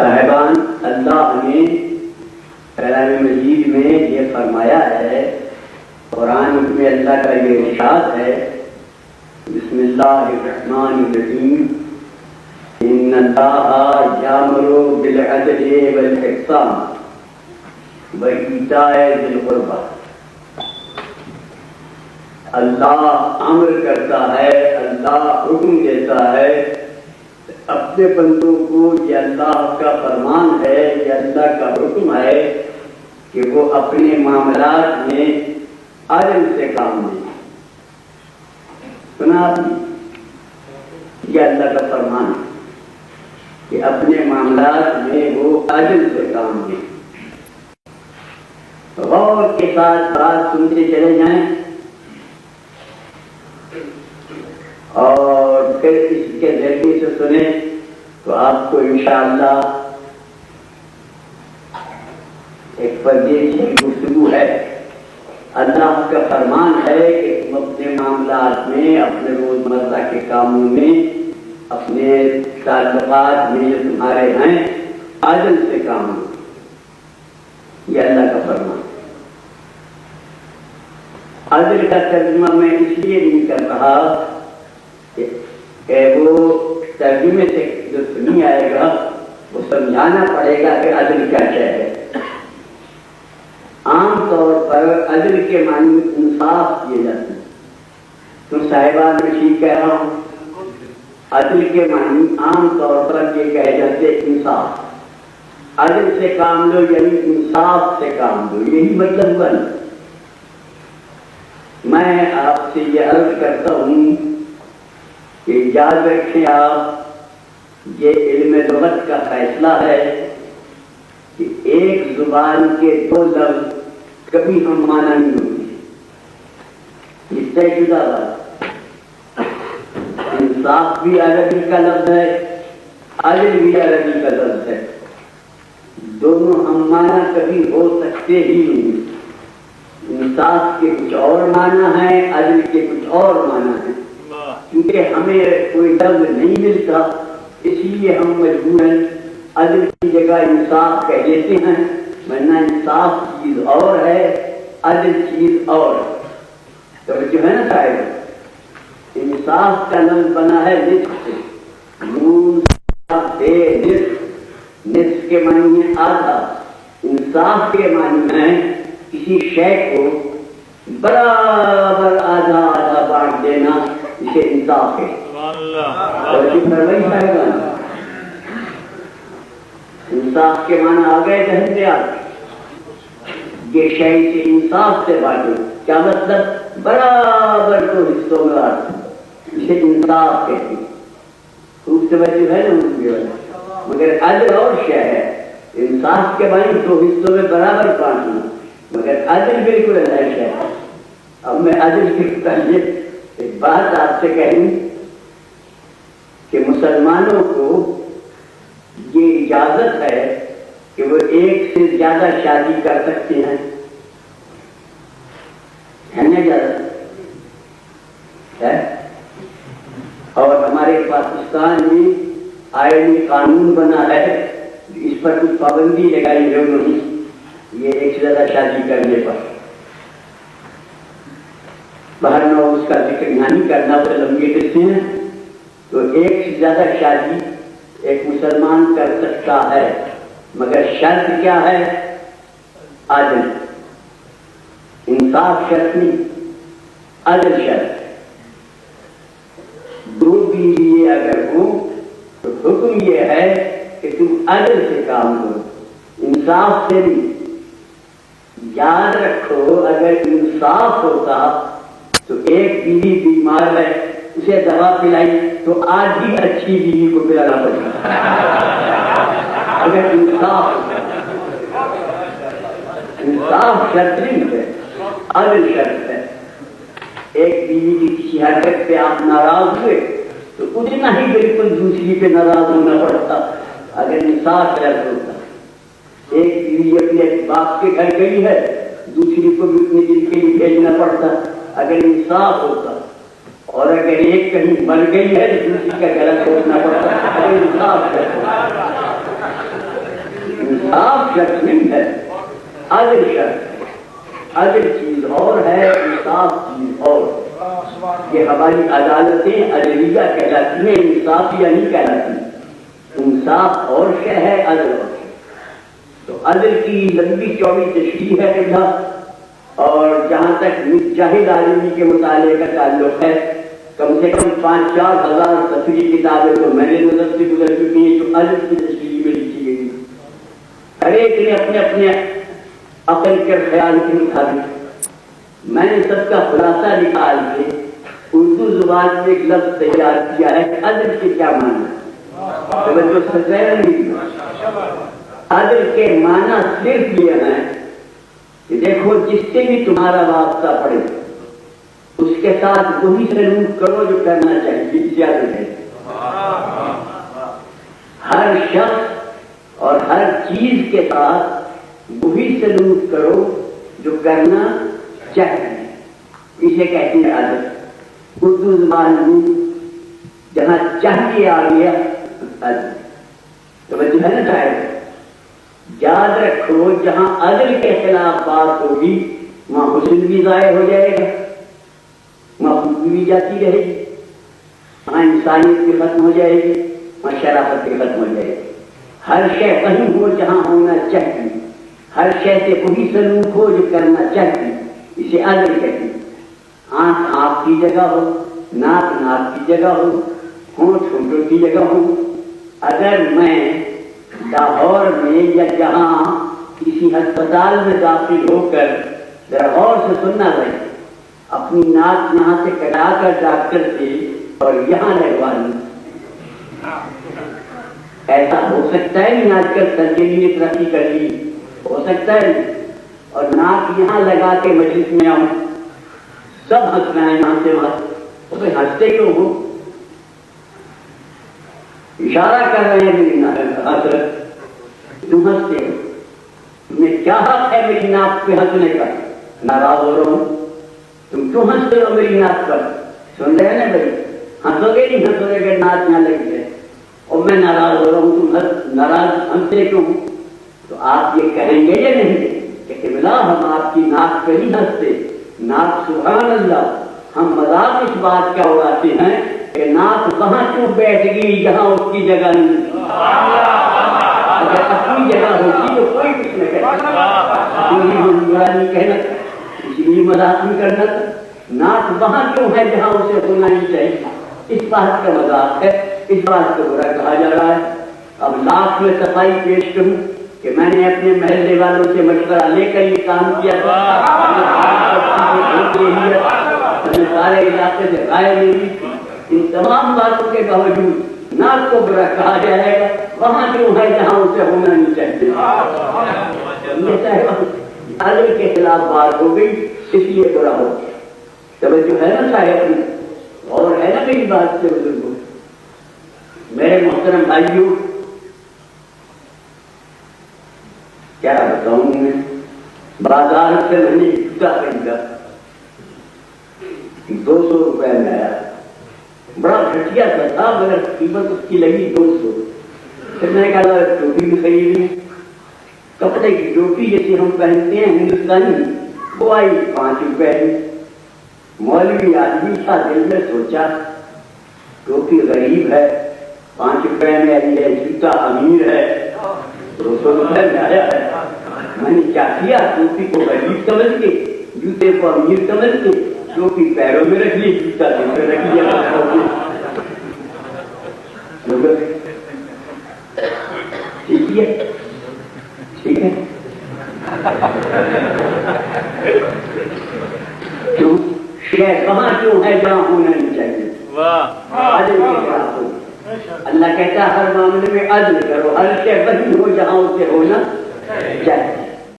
صاحبان، اللہ نے کلام مجید میں یہ فرمایا ہے، قرآن میں اللہ کا یہ ارشاد ہے، بسم اللہ الرحمن الرحیم، ان اللہ یامر بالعدل والاحسان وایتاء ذی القربی۔ اللہ امر کرتا ہے، اللہ حکم دیتا ہے اپنے بندوں کو، یہ اللہ کا فرمان ہے، یہ اللہ کا حکم ہے کہ وہ اپنے معاملات میں عدل سے کام لیں۔ سنا آپ نے؟ یہ اللہ کا فرمان ہے کہ اپنے معاملات میں وہ عدل سے کام لیں۔ غور کے ساتھ بات سنتے چلے جائیں اور پھر اس کے ذریعے سے سنیں تو آپ کو انشاءاللہ ایک پردیش کی گفتگو ہے۔ اللہ کا فرمان ہے کہ تم اپنے معاملات میں، اپنے روزمرہ کے کاموں میں، اپنے تعلقات میں جو تمہارے ہیں، عدل سے کام لو۔ یہ اللہ کا فرمان۔ عدل کا ترجمہ میں اس لیے نہیں کر رہا کہ وہ ترجمے سے جو نہیں آئے گا وہ سمجھانا پڑے گا کہ عدل کیا ہے۔ عام طور پر عدل کے معنی انصاف کیے جاتے ہیں۔ تو صاحبان میں ٹھیک کہہ رہا ہوں؟ عدل کے معنی عام طور پر یہ کہے جاتے انصاف۔ عدل سے کام لو یعنی انصاف سے کام لو، یہی مطلب ہوا نا۔ میں آپ سے یہ عرض کرتا ہوں کہ یاد رکھیں آپ، یہ علم لغت کا فیصلہ ہے کہ ایک زبان کے دو لفظ کبھی ہم مانا نہیں ہوتے۔ اس سے جدا بات، انصاف بھی عربی کا لفظ ہے، عدل بھی عربی کا لفظ ہے، دونوں ہم مانا کبھی ہو سکتے ہی نہیں۔ انصاف کے کچھ اور معنی ہیں، عدل کے کچھ اور معنی ہیں۔ کیونکہ ہمیں کوئی لفظ نہیں ملتا اس لیے ہم مجبوراً عدل کی جگہ انصاف کہہ دیتے ہیں، ورنہ انصاف چیز اور ہے، عدل چیز اور۔ توجہ ہے نا صاحب؟ انصاف کا لفظ بنا ہے نصف سے، نون بے نصف، نصف کے معنی ہے آدھا، انصاف کے معنی ہے کسی شے کو برابر آدھا آدھا بانٹ دینا، اسے انصاف ہے۔ انصاف کے معنی آ گئے ذہن میں آپ؟ یہ شے سے انصاف سے بانٹو، کیا مطلب؟ برابر کو حصوں میں بانٹو، اسے انصاف کہتے ہیں۔ خوب توجہ ہے نا؟ مگر عدل اور شے ہے۔ انصاف کے معنی دو حصوں میں برابر بانٹنا، مگر عدل بالکل الگ ہے۔ اب میں عدل کے متعلق ایک بات آپ سے کہوں کہ مسلمانوں کو یہ اجازت ہے کہ وہ ایک سے زیادہ شادی کر سکتے ہیں، ہے نا اجازت ہے؟ اور ہمارے پاکستان میں آئینی قانون بنا ہے، اس پر کچھ پابندی لگائی ہے انہوں نے، یہ ایک سے زیادہ شادی کرنے پر۔ باہر نہ اس کا ذکر نہیں کرنا، وہ لمبی قصے ہیں۔ تو ایک سے زیادہ شادی ایک مسلمان کر سکتا ہے، مگر شرط کیا ہے؟ عدل۔ انصاف شرط نہیں، عدل شرط۔ دو بیوی اگر ہو تو حکم یہ ہے کہ تم عدل سے کام کرو، انصاف سے نہیں۔ یاد رکھو اگر انصاف ہوتا تو ایک بیوی بیمار ہے، اسے دوا پلائی تو آدھی اچھی بیوی کو پلانا پڑتا۔ اگر انصاف شرط نہیں ہے، عدل شرط ہے۔ ایک بیوی کی کسی حرکت پہ آپ ناراض ہوئے تو اتنا ہی بالکل دوسری پہ ناراض ہونا پڑتا اگر انصاف شرط ہوتا۔ ایک بیوی اپنے باپ کے گھر گئی ہے، دوسری کو بھی اپنے دل کے لیے بھیجنا پڑتا اگر انصاف ہوتا، اور اگر ایک کہیں مر گئی ہے تو دوسری کا گلا چھوڑنا پڑتا اگر انصاف ہوتا۔ شرط نہیں ہے، عدل شرط ہے۔ عدل چیز اور ہے، انصاف چیز اور۔ یہ ہماری عدالتیں عدلیہ کہلاتی ہیں، انصافیہ نہیں کہلاتی۔ انصاف اور شے ہے، عدل اور شے۔ تو عدل کی لمبی چوڑی تشریح ہے لکھا، اور جہاں تک جاہل آدمی کے مطالعے کا تعلق ہے، کم سے کم 5-4 ہزار تفصیلی کتابیں تو میں نے نظر سے گزر چکی ہیں جو عدل کی تشریح میں لکھی گئی۔ ہر ایک نے اپنے اپنے عقل کے خیال کے مطابق، میں نے سب کا خلاصہ نکال کے اردو زبان میں ایک لفظ تیار کیا ہے کہ عدل کے کیا معنی ہے۔ توجہ سمجھے نہیں؟ عدل کے معنی صرف یہ ہے کہ دیکھو جس سے بھی تمہارا واسطہ پڑے اس کے ساتھ وہی سلوک کرو جو کرنا چاہیے، زیادہ ہے۔ ہر شخص اور ہر چیز کے ساتھ وہی سلوک کرو جو کرنا چاہیے، اسے کہتے ہیں عدل۔ اردو زبان میں جہاں چاہیے آ گیا عدل، توجہ ہے نا صاحب؟ یاد رکھو جہاں عدل کے خلاف بات ہوگی وہاں حسن بھی ضائع ہو جائے گا، وہاں خوبی بھی جاتی رہے گی، وہاں انسانیت بھی ختم ہو جائے گی، وہاں شرافت بھی ختم ہو جائے گی۔ ہر شے وہیں ہو جہاں ہونا چاہیے، ہر شے سے وہی سلوک ہو جو کرنا چاہیے، اسے عدل کہتے ہیں۔ آنکھ آنکھ کی جگہ ہو، ناک ناک کی جگہ ہو، ہونٹ ہونٹوں کی جگہ ہو۔ اگر میں لاہور میں یا جہاں کسی ہسپتال میں داخل ہو کر ذرا غور سے سننا رہے، اپنی ناک یہاں سے کٹا کر ڈاکٹر سے اور یہاں لگوا لوں، ایسا ہو سکتا ہے نہیں؟ آج کل سرجری نے ترقی کر لی، ہو سکتا ہے نہیں؟ اور ناک یہاں لگا کے مجلس میں آؤں، سب ہنس رہے ہیں یہاں سے وہاں، تو ہنستے کیوں ہو؟ اشارہ کر رہے ہیں میری ناک، تم ہنستے ہو، تمہیں کیا حق ہے میری ناک پہ ہنسنے کا؟ ناراض ہو رہا ہوں، تم کیوں ہنستے ہو میری ناک پر؟ سن رہے ہیں نا بھائی؟ ہنسو گے نہیں ہنسو گے، ناک یہاں لگی ہے اور میں ناراض ہو رہا ہوں، تم ناراض ہنستے کیوں ہو؟ تو آپ یہ کہیں گے یا نہیں کہ قبلہ ہم آپ کی ناک پہ نہیں ہنستے، ناک سبحان اللہ، ہم مذاق اس بات کا اڑاتے ہیں کہ ناک کہاں کیوں بیٹھ گئی جہاں اس کی جگہ نہیں، اگر اپنی جگہ ہوتی تو کوئی کچھ نہ کہنا، اس لیے مذاق نہیں کرنا تھا۔ ناک وہاں کیوں ہے جہاں اسے ہونا نہیں چاہیے، اس بات کا مذاق ہے، اس بات کو برا کہا جا رہا ہے۔ اب لاکھ میں صفائی پیش کروں کہ میں نے اپنے محلے والوں سے مشورہ لے کر یہ کام کیا تھا، سارے علاقے سے غائب نہیں، ان تمام باتوں کے باوجود ناک کو برا کہا جائے گا، وہاں کیوں ہے جہاں اسے ہونا نہیں چاہیے۔ عدل کے خلاف بات ہو گئی اس لیے برا ہو گیا۔ توجہ ہے نا صاحب؟ اور ہے نا میری بات سے بزرگوں؟ میرے محترم بھائیوں، کیا بتاؤں میں، بازار سے میں نے جوتا خریدا، 200 روپے میں آیا، بڑا گھٹیا تھا مگر قیمت اس کی لگی 200۔ پھر میں نے کہا ٹوپی بھی خریدی، کپڑے کی ٹوپی جیسے ہم پہنتے ہیں ہندوستانی، وہ آئی 5 روپے میں۔ مولوی آدمی تھا، دل میں سوچا ٹوپی غریب ہے، 5 روپے میں آئی ہے، جوتا امیر ہے، 200 روپے میں آیا ہے۔ میں نے کیا کیا، ٹوپی کو غریب سمجھ کے، جوتے کو امیر سمجھ کے، ٹوپی پیروں میں رکھ لی، جوتا دل میں رکھ لیا۔ ٹھیک ہے ٹھیک ہے، کیوں شہر کہاں کیوں ہے جہاں ہونا نہیں چاہیے، عدل کے خلاف ہو۔ اللہ کہتا ہے ہر معاملے میں عدل کرو، ہر شے وہی ہو جہاں اسے ہونا چاہیے۔